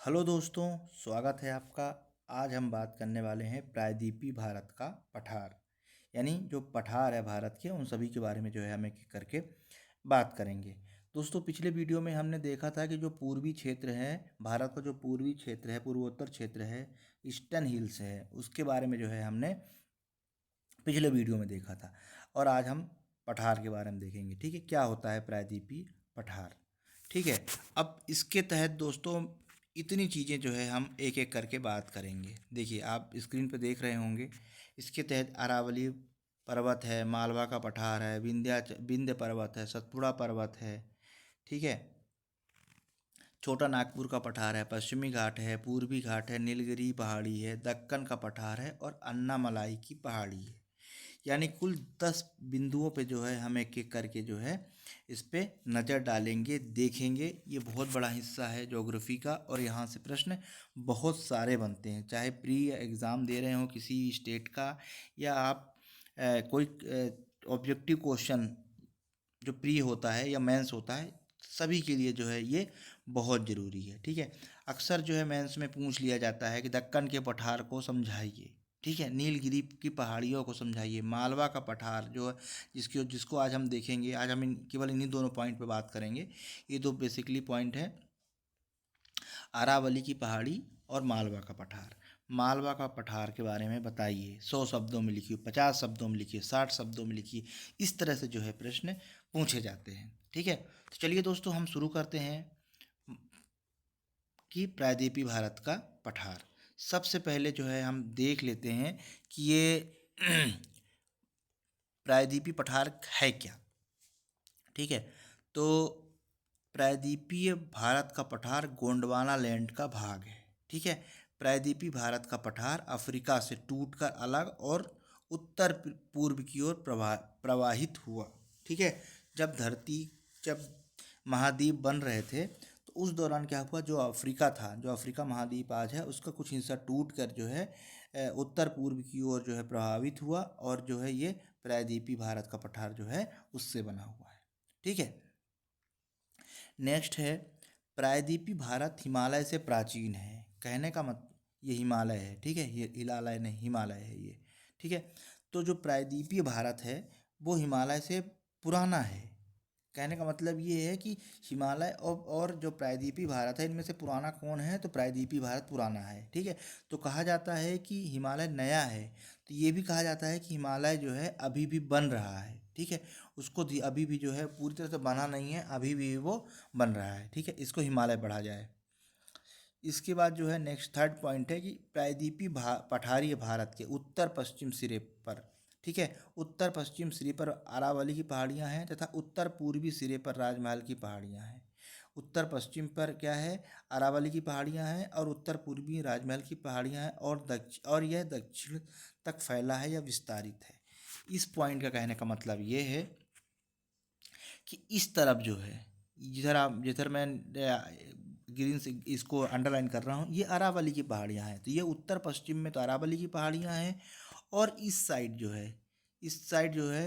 Hello दोस्तों, स्वागत है आपका। आज हम बात करने वाले हैं प्रायद्वीपीय भारत का पठार, यानी जो पठार है भारत के, उन सभी के बारे में जो है हम एक एक करके बात करेंगे। दोस्तों, पिछले वीडियो में हमने देखा था कि जो पूर्वी क्षेत्र है भारत का, जो पूर्वी क्षेत्र है, पूर्वोत्तर क्षेत्र है, ईस्टर्न हिल्स है, उसके बारे में जो है हमने पिछले वीडियो में देखा था। और आज हम पठार के बारे में देखेंगे। ठीक है, क्या होता है प्रायद्वीपीय पठार। ठीक है, अब इसके तहत दोस्तों इतनी चीज़ें जो है हम एक एक करके बात करेंगे। देखिए, आप स्क्रीन पे देख रहे होंगे। इसके तहत अरावली पर्वत है, मालवा का पठार है, विंध्य पर्वत है, सतपुड़ा पर्वत है। ठीक है, छोटा नागपुर का पठार है, पश्चिमी घाट है, पूर्वी घाट है, नीलगिरी पहाड़ी है, दक्कन का पठार है और अन्नामलाई की पहाड़ी है। यानी कुल 10 बिंदुओं पे जो है हम एक एक करके जो है इस पे नज़र डालेंगे, देखेंगे। ये बहुत बड़ा हिस्सा है ज्योग्राफी का और यहाँ से प्रश्न बहुत सारे बनते हैं, चाहे प्री एग्ज़ाम दे रहे हो किसी स्टेट का, या आप कोई ऑब्जेक्टिव क्वेश्चन जो प्री होता है या मेंस होता है, सभी के लिए जो है ये बहुत ज़रूरी है। ठीक है, अक्सर जो है मेंस में पूछ लिया जाता है कि दक्कन के पठार को समझाइए। ठीक है, नीलगिरी की पहाड़ियों को समझाइए। मालवा का पठार जो है, जिसको आज हम देखेंगे। आज हम केवल इन्हीं दोनों पॉइंट पे बात करेंगे। ये दो बेसिकली पॉइंट है, अरावली की पहाड़ी और मालवा का पठार। मालवा का पठार के बारे में बताइए, 100 शब्दों में लिखिए, 50 शब्दों में लिखिए, 60 शब्दों में लिखिए। इस तरह से जो है प्रश्न पूछे जाते हैं। ठीक है, तो चलिए दोस्तों हम शुरू करते हैं कि प्रायद्वीपीय भारत का पठार। सबसे पहले जो है हम देख लेते हैं कि ये प्रायद्वीपीय पठार है क्या। ठीक है, तो प्रायद्वीपीय भारत का पठार गोंडवाना लैंड का भाग है। ठीक है, प्रायद्वीपीय भारत का पठार अफ्रीका से टूटकर अलग और उत्तर पूर्व की ओर प्रवाहित हुआ। ठीक है, जब महाद्वीप बन रहे थे, तो उस दौरान क्या हुआ, जो अफ्रीका था, जो अफ्रीका महाद्वीप आज है, उसका कुछ हिस्सा टूट कर जो है उत्तर पूर्व की ओर जो है प्रभावित हुआ, और जो है ये प्रायद्वीपीय भारत का पठार जो है उससे बना हुआ है। ठीक है, नेक्स्ट है, प्रायद्वीपीय भारत हिमालय से प्राचीन है। कहने का मत, ये हिमालय है। ठीक है, ये हिमालय नहीं, हिमालय है ये। ठीक है, तो जो प्रायद्वीपीय भारत है वो हिमालय से पुराना है। कहने का मतलब ये है कि हिमालय और जो प्रायद्वीपीय भारत है, इनमें से पुराना कौन है, तो प्रायद्वीपीय भारत पुराना है। ठीक है, तो कहा जाता है कि हिमालय नया है, तो ये भी कहा जाता है कि हिमालय जो है अभी भी बन रहा है। ठीक है, अभी भी जो है पूरी तरह से बना नहीं है, अभी भी वो बन रहा है। ठीक है, इसको हिमालय पढ़ा जाए। इसके बाद जो है नेक्स्ट थर्ड पॉइंट है कि प्रायद्वीपीय पठारीय भारत के उत्तर पश्चिम सिरे पर, ठीक है, उत्तर पश्चिम सिरे पर अरावली की पहाड़ियाँ हैं तथा उत्तर पूर्वी सिरे पर राजमहल की पहाड़ियाँ हैं। उत्तर पश्चिम पर क्या है, अरावली की पहाड़ियाँ हैं, और उत्तर पूर्वी राजमहल की पहाड़ियाँ हैं, और यह दक्षिण तक फैला है या विस्तारित है। इस पॉइंट का कहने का मतलब ये है कि इस तरफ जो है, जिधर मैं ग्रीन से इसको अंडरलाइन कर रहा हूँ, ये अरावली की पहाड़ियाँ हैं। तो ये उत्तर पश्चिम में तो अरावली की पहाड़ियाँ हैं, और इस साइड जो है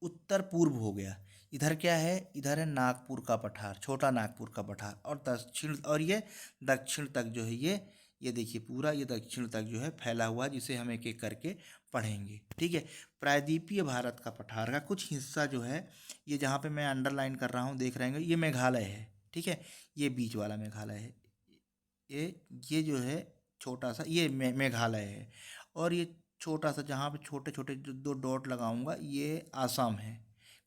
उत्तर पूर्व हो गया। इधर क्या है, इधर है नागपुर का पठार, छोटा नागपुर का पठार, और ये दक्षिण तक जो है, ये देखिए पूरा ये दक्षिण तक जो है फैला हुआ है, जिसे हम एक एक करके पढ़ेंगे। ठीक है, प्रायद्वीपीय भारत का पठार का कुछ हिस्सा जो है, ये जहाँ पे मैं अंडरलाइन कर रहा हूँ, देख रहे हैं, ये मेघालय है। ठीक है, ये बीच वाला मेघालय है। ये जो है छोटा सा, ये मेघालय है। और ये छोटा सा, जहाँ पे छोटे छोटे जो दो डॉट लगाऊंगा, ये आसाम है।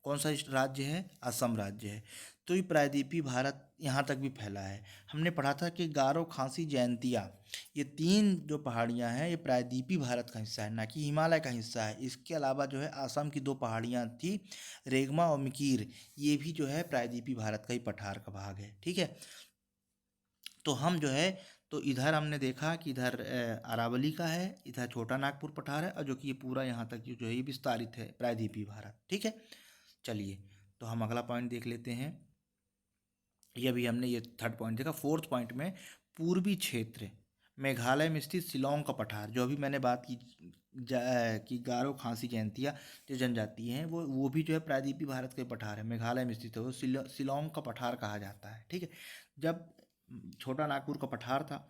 कौन सा राज्य है, असम राज्य है। तो ये प्रायद्वीपीय भारत यहाँ तक भी फैला है। हमने पढ़ा था कि गारो, खासी, जयंतिया, ये 3 जो पहाड़ियाँ हैं, ये प्रायद्वीपीय भारत का हिस्सा है, ना कि हिमालय का हिस्सा है। इसके अलावा जो है असम की 2 पहाड़ियाँ थी, रेगमा और मिकीर, ये भी जो है प्रायद्वीपीय भारत का ही पठार का भाग है। ठीक है, तो हम जो है, तो इधर हमने देखा कि इधर अरावली का है, इधर छोटा नागपुर पठार है, और जो कि ये पूरा यहाँ तक जो है ये विस्तारित है प्रायद्वीपीय भारत। ठीक है, चलिए तो हम अगला पॉइंट देख लेते हैं। ये अभी हमने ये थर्ड पॉइंट देखा। फोर्थ पॉइंट में, पूर्वी क्षेत्र, मेघालय में स्थित शिलोंग का पठार, जो अभी मैंने बात की कि गारो, खासी, जयंतिया जो जनजाति हैं, वो भी जो है प्रायद्वीपीय भारत के पठार है, मेघालय में स्थित है, वो शिलोंग का पठार कहा जाता है। ठीक है, जब छोटा नागपुर का पठार था,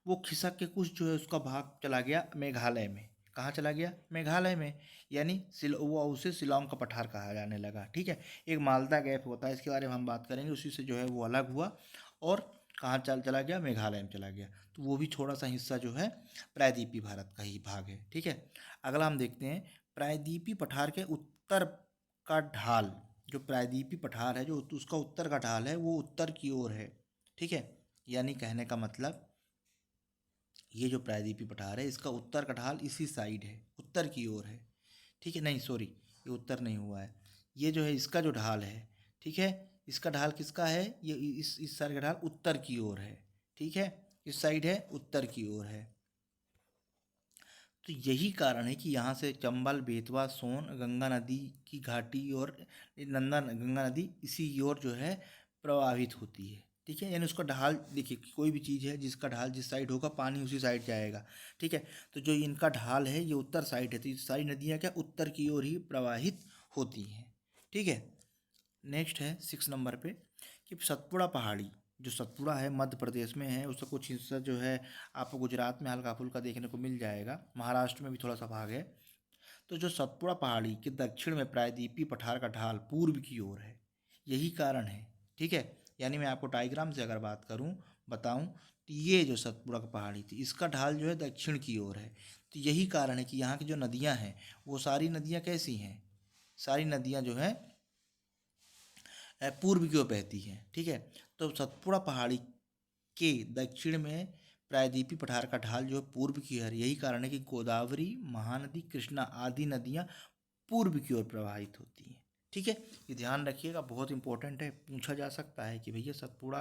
वो खिसक के कुछ जो है उसका भाग चला गया मेघालय में। कहाँ चला गया? मेघालय में। यानी वो उसे शिलोंग का पठार कहा जाने लगा। ठीक है, एक मालदा गैप होता है, इसके बारे में हम बात करेंगे। उसी से जो है वो अलग हुआ और कहाँ चला गया? मेघालय में चला गया। तो वो भी थोड़ा सा हिस्सा जो है प्रायद्वीपीय भारत का ही भाग है। ठीक है, अगला हम देखते हैं प्रायद्वीपीय पठार के उत्तर का ढाल। जो प्रायद्वीपीय पठार है, जो उसका उत्तर का ढाल है, वो उत्तर की ओर है। ठीक है, यानी कहने का मतलब ये जो प्रायद्वीपीय पठार है, इसका उत्तर का ढाल इसी साइड है, उत्तर की ओर है। ठीक है, नहीं सॉरी, ये उत्तर नहीं हुआ है। ये जो है इसका जो ढाल है, ठीक है, इसका ढाल किसका है? ये इस साइड का ढाल उत्तर की ओर है। ठीक है, इस साइड है उत्तर की ओर है। तो यही कारण है कि यहाँ से चंबल, बेतवा, सोन, गंगा नदी की घाटी और गंगा नदी इसी ओर जो है प्रवाहित होती है। ठीक है, यानी उसका ढाल देखिए, कोई भी चीज़ है जिसका ढाल जिस साइड होगा पानी उसी साइड जाएगा। ठीक है, तो जो इनका ढाल है ये उत्तर साइड है, तो ये सारी नदियाँ क्या उत्तर की ओर ही प्रवाहित होती हैं। ठीक है, नेक्स्ट है 6 नंबर पे कि सतपुड़ा पहाड़ी। जो सतपुड़ा है मध्य प्रदेश में है, उसका कुछ हिस्सा जो है आपको गुजरात में हल्का फुल्का देखने को मिल जाएगा, महाराष्ट्र में भी थोड़ा सा भाग है। तो जो सतपुड़ा पहाड़ी के दक्षिण में प्रायद्वीपीय पठार का ढाल पूर्व की ओर है, यही कारण है। ठीक है, यानी मैं आपको डायग्राम से अगर बात करूं, बताऊं, तो ये जो सतपुड़ा की पहाड़ी थी इसका ढाल जो है दक्षिण की ओर है। तो यही कारण है कि यहाँ की जो नदियाँ हैं वो सारी नदियाँ कैसी हैं? सारी नदियाँ जो हैं पूर्व की ओर बहती हैं। ठीक है, तो सतपुड़ा पहाड़ी के दक्षिण में प्रायद्वीपीय पठार का ढाल जो है पूर्व की है। यही कारण है कि गोदावरी, महानदी, कृष्णा आदि नदियाँ पूर्व की ओर प्रवाहित होती हैं। ठीक है, ये ध्यान रखिएगा, बहुत इंपॉर्टेंट है। पूछा जा सकता है कि भैया सतपुड़ा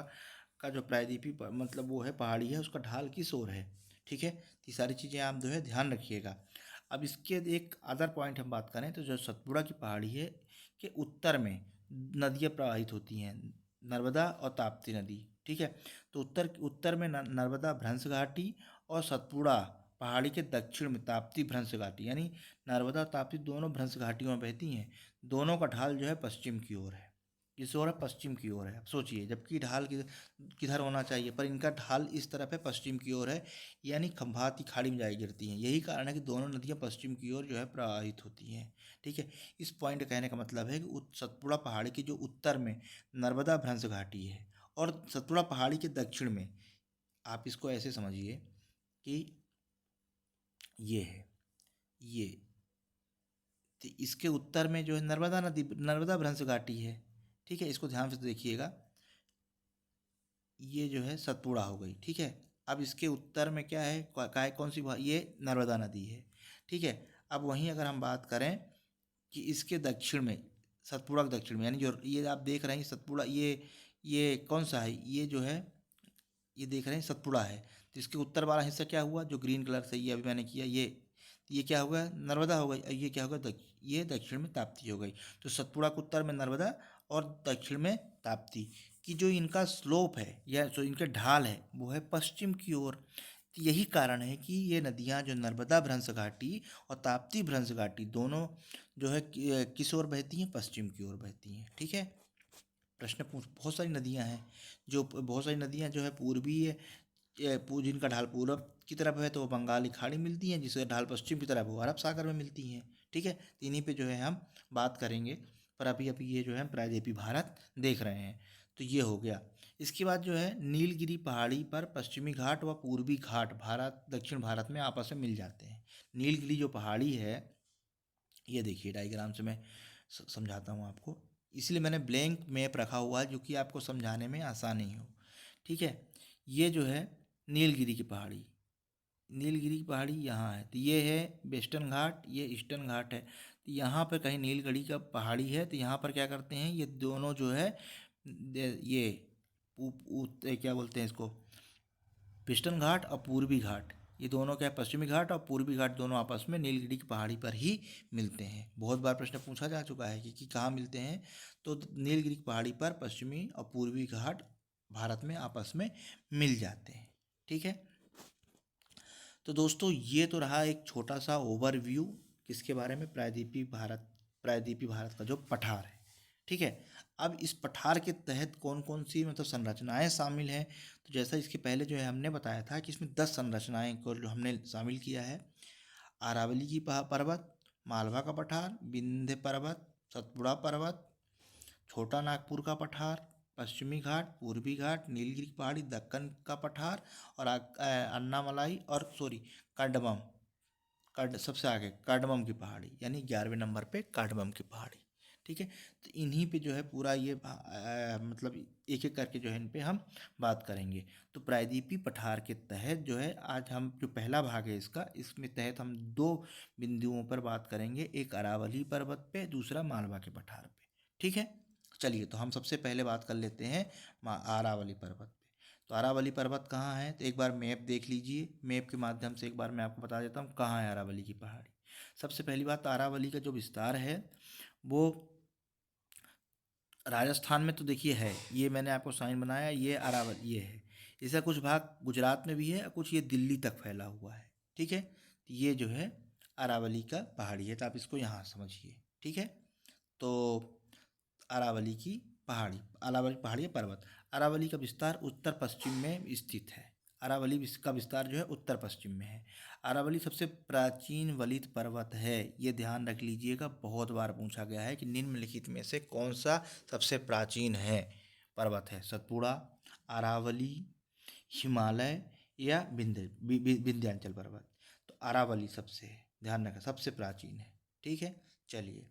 का जो प्रायद्वीपीय मतलब वो है पहाड़ी है, उसका ढाल किस ओर है। ठीक है, तो ये सारी चीज़ें आप जो है ध्यान रखिएगा। अब इसके एक अदर पॉइंट हम बात करें तो जो सतपुड़ा की पहाड़ी है के उत्तर में नदियाँ प्रवाहित होती हैं, नर्मदा और ताप्ती नदी। ठीक है, तो उत्तर उत्तर में नर्मदा भ्रंश घाटी और सतपुड़ा पहाड़ी के दक्षिण में ताप्ती भ्रंश घाटी, यानी नर्मदा और ताप्ती दोनों भ्रंश घाटियों में बहती हैं। दोनों का ढाल जो है पश्चिम की ओर है। किस ओर है? पश्चिम की ओर है। अब सोचिए, जबकि ढाल किधर होना चाहिए, पर इनका ढाल इस तरफ है, पश्चिम की ओर है, यानी खंभाती खाड़ी में जाई गिरती हैं। यही कारण है कि दोनों नदियाँ पश्चिम की ओर जो है प्रवाहित होती हैं। ठीक है, इस पॉइंट कहने का मतलब है कि सतपुड़ा पहाड़ी के जो उत्तर में नर्मदा भ्रंश घाटी है और सतपुड़ा पहाड़ी के दक्षिण में, आप इसको ऐसे समझिए कि ये है, ये, तो इसके उत्तर में जो है नर्मदा नदी, नर्मदा भ्रंश घाटी है। ठीक है, इसको ध्यान से देखिएगा, ये जो है सतपुड़ा हो गई। ठीक है, अब इसके उत्तर में क्या है, कौन सी ये नर्मदा नदी है। ठीक है, अब वहीं अगर हम बात करें कि इसके दक्षिण में, सतपुड़ा के दक्षिण में, यानी जो ये आप देख रहे हैं सतपुड़ा, ये कौन सा है? ये जो है, ये देख रहे हैं सतपुड़ा है। तो इसके उत्तर वाला हिस्सा क्या हुआ? जो ग्रीन कलर से ये अभी मैंने किया, ये क्या होगा? नर्मदा हो गई। और ये क्या होगा? ये दक्षिण में ताप्ती हो गई। तो सतपुड़ा के उत्तर में नर्मदा और दक्षिण में ताप्ती की जो इनका स्लोप है या जो इनके ढाल है वो है पश्चिम की ओर। तो यही कारण है कि ये नदियाँ जो नर्मदा भ्रंश घाटी और ताप्ती भ्रंश घाटी दोनों जो है किस ओर बहती हैं? पश्चिम की ओर बहती हैं। ठीक है, प्रश्न पूछ, बहुत सारी नदियाँ हैं, जो बहुत सारी नदियाँ जो है पूर्वी है, जिनका ढाल पूर्व की तरफ है तो वो बंगाली खाड़ी मिलती हैं, जिसका ढाल पश्चिम की तरफ वो अरब सागर में मिलती हैं। ठीक है, तो इन्हीं पे जो है हम बात करेंगे, पर अभी अभी ये जो है प्रायद्वीपीय भारत देख रहे हैं। तो ये हो गया। इसके बाद जो है नीलगिरी पहाड़ी पर पश्चिमी घाट व पूर्वी घाट भारत दक्षिण भारत में आपस में मिल जाते हैं। नीलगिरी जो पहाड़ी है, ये देखिए डायग्राम से मैं समझाता हूँ आपको, इसलिए मैंने ब्लैंक मैप रखा हुआ है जो कि आपको समझाने में आसानी हो। ठीक है, ये जो है नीलगिरी की पहाड़ी, नीलगिरी की पहाड़ी यहाँ है। तो ये है वेस्टर्न घाट, ये ईस्टर्न घाट है। तो यहाँ पर कहीं नीलगिरी का पहाड़ी है, तो यहाँ पर क्या करते हैं, ये दोनों जो है ये क्या बोलते हैं इसको, वेस्टर्न घाट और पूर्वी घाट, ये दोनों क्या है, पश्चिमी घाट और पूर्वी घाट दोनों आपस में नीलगिरी की पहाड़ी पर ही मिलते हैं। बहुत बार प्रश्न पूछा जा चुका है कि कहाँ मिलते हैं, तो नीलगिरी की पहाड़ी पर पश्चिमी और पूर्वी घाट भारत में आपस में मिल जाते हैं। ठीक है, तो दोस्तों ये तो रहा एक छोटा सा ओवरव्यू किसके बारे में, प्रायद्वीपीय भारत का जो पठार है। ठीक है। अब इस पठार के तहत कौन कौन सी मतलब संरचनाएं शामिल हैं, तो जैसा इसके पहले जो है हमने बताया था कि इसमें 10 संरचनाएं को जो हमने शामिल किया है। अरावली की पर्वत, मालवा का पठार, विंध्य पर्वत, सतपुड़ा पर्वत, छोटा नागपुर का पठार, पश्चिमी घाट, पूर्वी घाट, नीलगिरी पहाड़ी, दक्कन का पठार और अन्नामलाई और कार्डमम, सबसे आगे कार्डमम की पहाड़ी, यानी 11वें नंबर पे कार्डमम की पहाड़ी। ठीक है, तो इन्हीं पे जो है पूरा ये मतलब एक एक करके जो है इन पे हम बात करेंगे। तो प्रायद्वीपीय पठार के तहत जो है आज हम जो पहला भाग है इसका, इसमें तहत हम दो बिंदुओं पर बात करेंगे, एक अरावली पर्वत पे, दूसरा मालवा के पठार पे। ठीक है, चलिए तो हम सबसे पहले बात कर लेते हैं अरावली पर्वत पे। तो अरावली पर्वत कहाँ है, तो एक बार मैप देख लीजिए। मैप के माध्यम से एक बार मैं आपको बता देता हूँ कहाँ है अरावली की पहाड़ी। सबसे पहली बात, अरावली का जो विस्तार है वो राजस्थान में तो देखिए है, ये मैंने आपको साइन बनाया, ये अरावली ये है। इसका कुछ भाग गुजरात में भी है, कुछ ये दिल्ली तक फैला हुआ है। ठीक है, तो ये जो है अरावली का पहाड़ी है, तो आप इसको यहाँ समझिए। ठीक है, तो अरावली की पहाड़ी, अरावली पहाड़ी पर्वत, अरावली का विस्तार उत्तर पश्चिम में स्थित है। अरावली का विस्तार जो है उत्तर पश्चिम में है। अरावली सबसे प्राचीन वलित पर्वत है, ये ध्यान रख लीजिएगा, बहुत बार पूछा गया है कि निम्नलिखित में से कौन सा सबसे प्राचीन है पर्वत है, सतपुड़ा, अरावली, हिमालय या विंध्याचल पर्वत। तो अरावली सबसे है, ध्यान रखा, सबसे प्राचीन है। ठीक है, चलिए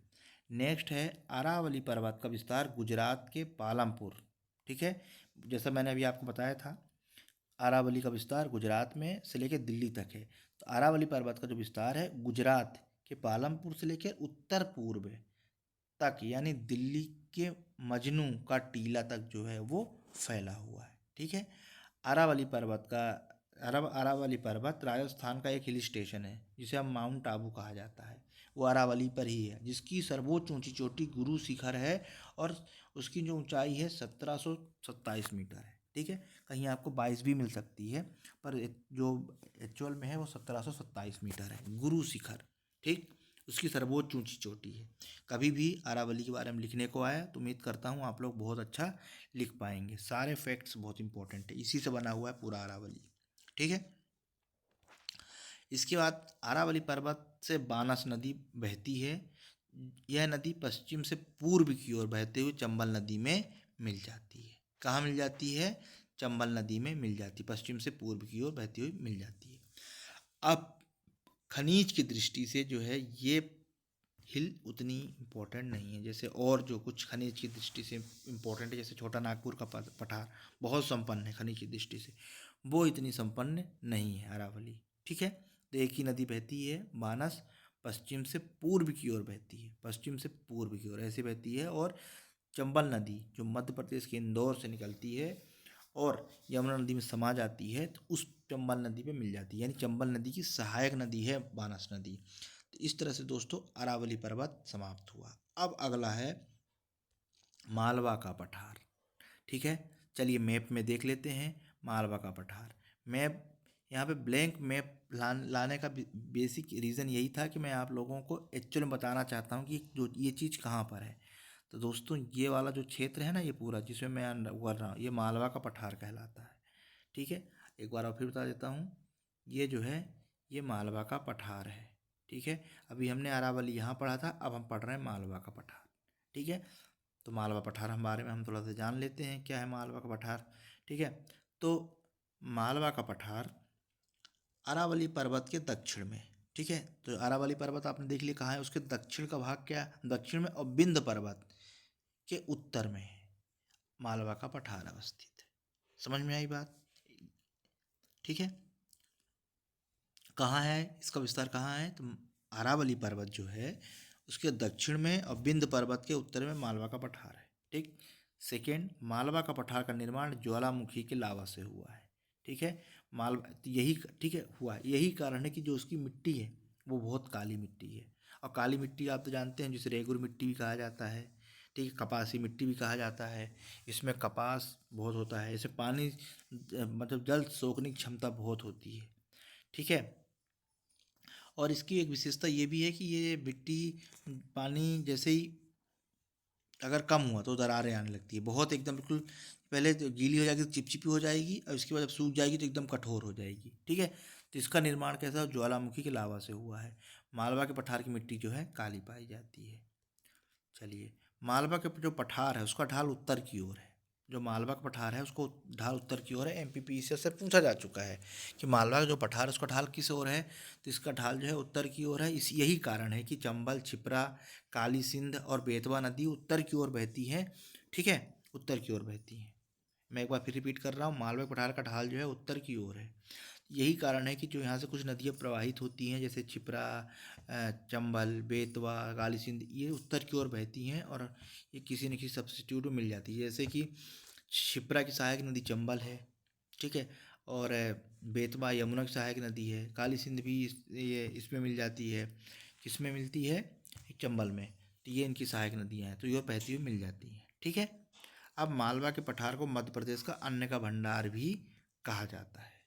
नेक्स्ट है अरावली पर्वत का विस्तार गुजरात के पालमपुर। ठीक है, जैसा मैंने अभी आपको बताया था, अरावली का विस्तार गुजरात में से लेकर दिल्ली तक है। तो अरावली पर्वत का जो विस्तार है गुजरात के पालमपुर से लेकर उत्तर पूर्व तक, यानी दिल्ली के मजनू का टीला तक जो है वो फैला हुआ है। ठीक है, अरावली पर्वत का अरावली पर्वत राजस्थान का एक हिल स्टेशन है जिसे हम माउंट आबू कहा जाता है, वो अरावली पर ही है, जिसकी सर्वोच्च ऊंची चोटी गुरु शिखर है और उसकी जो ऊंचाई है 1727 मीटर है। ठीक है, कहीं आपको 22 भी मिल सकती है, पर जो एक्चुअल में है वो 1727 मीटर है गुरु शिखर। ठीक, उसकी सर्वोच्च ऊंची चोटी है। कभी भी अरावली के बारे में लिखने को आया तो उम्मीद करता हूँ आप लोग बहुत अच्छा लिख पाएंगे, सारे फैक्ट्स बहुत इंपॉर्टेंट है, इसी से बना हुआ है पूरा अरावली। ठीक है, इसके बाद अरावली पर्वत से बानस नदी बहती है। यह नदी पश्चिम से पूर्व की ओर बहते हुए चंबल नदी में मिल जाती है। कहाँ मिल जाती है, चंबल नदी में मिल जाती है, पश्चिम से पूर्व की ओर बहती हुई मिल जाती है। अब खनिज की दृष्टि से जो है ये हिल उतनी इम्पोर्टेंट नहीं है, जैसे और जो कुछ खनिज की दृष्टि से इम्पोर्टेंट है, जैसे छोटा नागपुर का पठार बहुत संपन्न है खनिज की दृष्टि से, वो इतनी संपन्न नहीं है अरावली। ठीक है, तो एक ही नदी बहती है बानस, पश्चिम से पूर्व की ओर बहती है, पश्चिम से पूर्व की ओर ऐसे बहती है, और चंबल नदी जो मध्य प्रदेश के इंदौर से निकलती है और यमुना नदी में समा जाती है, तो उस चंबल नदी पे मिल जाती है, यानी चंबल नदी की सहायक नदी है बानस नदी। तो इस तरह से दोस्तों अरावली पर्वत समाप्त हुआ। अब अगला है मालवा का पठार। ठीक है, चलिए मैप में देख लेते हैं मालवा का पठार। मैप यहाँ पे ब्लैंक मैप लाने का बेसिक रीज़न यही था कि मैं आप लोगों को एक्चुअल में बताना चाहता हूँ कि जो ये चीज़ कहाँ पर है। तो दोस्तों ये वाला जो क्षेत्र है ना, ये पूरा जिसमें मैं कर रहा हूँ, ये मालवा का पठार कहलाता है। ठीक है, एक बार और फिर बता देता हूँ, ये जो है ये मालवा का पठार है। ठीक है, अभी हमने अरावली यहाँ पढ़ा था, अब हम पढ़ रहे हैं मालवा का पठार। ठीक है, तो मालवा पठार हम बारे में हम थोड़ा सा जान लेते हैं क्या है मालवा का पठार। ठीक है, तो मालवा का पठार अरावली पर्वत के दक्षिण में। ठीक है, तो अरावली पर्वत आपने देख लिया कहाँ है, उसके दक्षिण का भाग क्या है, दक्षिण में, और विंध्य पर्वत के उत्तर में है मालवा का पठार अवस्थित है। समझ में आई बात। ठीक है, कहाँ है इसका विस्तार, कहाँ है, तो अरावली पर्वत जो है उसके दक्षिण में और विंध्य पर्वत के उत्तर में मालवा का पठार है। ठीक, सेकेंड, मालवा का पठार का निर्माण ज्वालामुखी के लावा से हुआ है। ठीक है, मालवा यही, ठीक है, हुआ है, यही कारण है कि जो उसकी मिट्टी है वो बहुत काली मिट्टी है, और काली मिट्टी आप तो जानते हैं जिसे रेगुर मिट्टी भी कहा जाता है। ठीक है, कपासी मिट्टी भी कहा जाता है, इसमें कपास बहुत होता है, इसे पानी मतलब जल सोखने की क्षमता बहुत होती है। ठीक है, और इसकी एक विशेषता ये भी है कि ये मिट्टी पानी जैसे ही अगर कम हुआ तो दरारें आने लगती है, बहुत एकदम बिल्कुल पहले तो गीली हो जाएगी तो चिपचिपी हो जाएगी, और उसके बाद जब सूख जाएगी तो एकदम कठोर हो जाएगी। ठीक है, तो इसका निर्माण कैसा ज्वालामुखी के लावा से हुआ है। मालवा के पठार की मिट्टी जो है काली पाई जाती है। चलिए, मालवा के जो पठार है उसका ढाल उत्तर की ओर है। जो मालवा का पठार है उसको ढाल उत्तर की ओर है। एमपीपीसी से पूछा जा चुका है कि मालवा का जो पठार है उसका ढाल किस ओर है, तो इसका ढाल जो है उत्तर की ओर है। इस यही कारण है कि चंबल, छिप्रा, काली सिंध और बेतवा नदी उत्तर की ओर बहती हैं। ठीक है, उत्तर की ओर बहती हैं। मैं एक बार फिर रिपीट कर रहा हूँ, मालवा के पठार का ढाल जो है उत्तर की ओर है। यही कारण है कि जो यहाँ से कुछ नदियाँ प्रवाहित होती हैं, जैसे छिप्रा, चंबल, बेतवा, काली सिंध, ये उत्तर की ओर बहती हैं और ये किसी न किसी सब्सिट्यूट में मिल जाती है। जैसे कि शिप्रा की सहायक नदी चंबल है। ठीक है, और बेतवा यमुना की सहायक नदी है। काली सिंध भी ये इसमें मिल जाती है। किस में मिलती है, चंबल में। तो ये इनकी सहायक नदियाँ हैं, तो ये बहती हुई मिल जाती हैं। ठीक है, अब मालवा के पठार को मध्य प्रदेश का अन्न का भंडार भी कहा जाता है।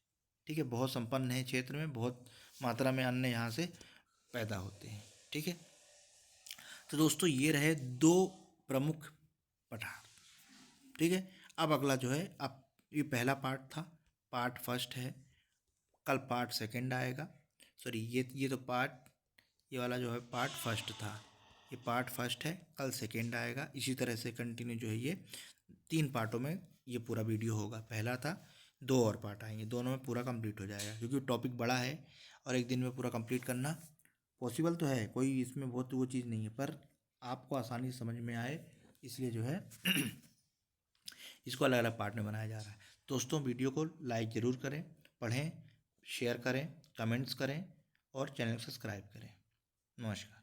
ठीक है, बहुत संपन्न है क्षेत्र में, बहुत मात्रा में अन्न यहाँ से पैदा होते हैं। ठीक है, तो दोस्तों ये रहे दो प्रमुख पठार। ठीक है, अब अगला जो है, अब ये पहला पार्ट था, पार्ट फर्स्ट है। कल पार्ट सेकंड आएगा। सॉरी, ये तो पार्ट, ये वाला जो है पार्ट फर्स्ट था, ये पार्ट फर्स्ट है। कल सेकंड आएगा। इसी तरह से कंटिन्यू जो है ये 3 पार्टों में ये पूरा वीडियो होगा। पहला था, 2 और पार्ट आएंगे, दोनों में पूरा कंप्लीट हो जाएगा, क्योंकि टॉपिक बड़ा है और एक दिन में पूरा कंप्लीट करना पॉसिबल तो है, कोई इसमें बहुत वो चीज़ नहीं है, पर आपको आसानी से समझ में आए इसलिए जो है इसको अलग अलग पार्ट में बनाया जा रहा है। दोस्तों वीडियो को लाइक ज़रूर करें, पढ़ें, शेयर करें, कमेंट्स करें और चैनल को सब्सक्राइब करें। नमस्कार।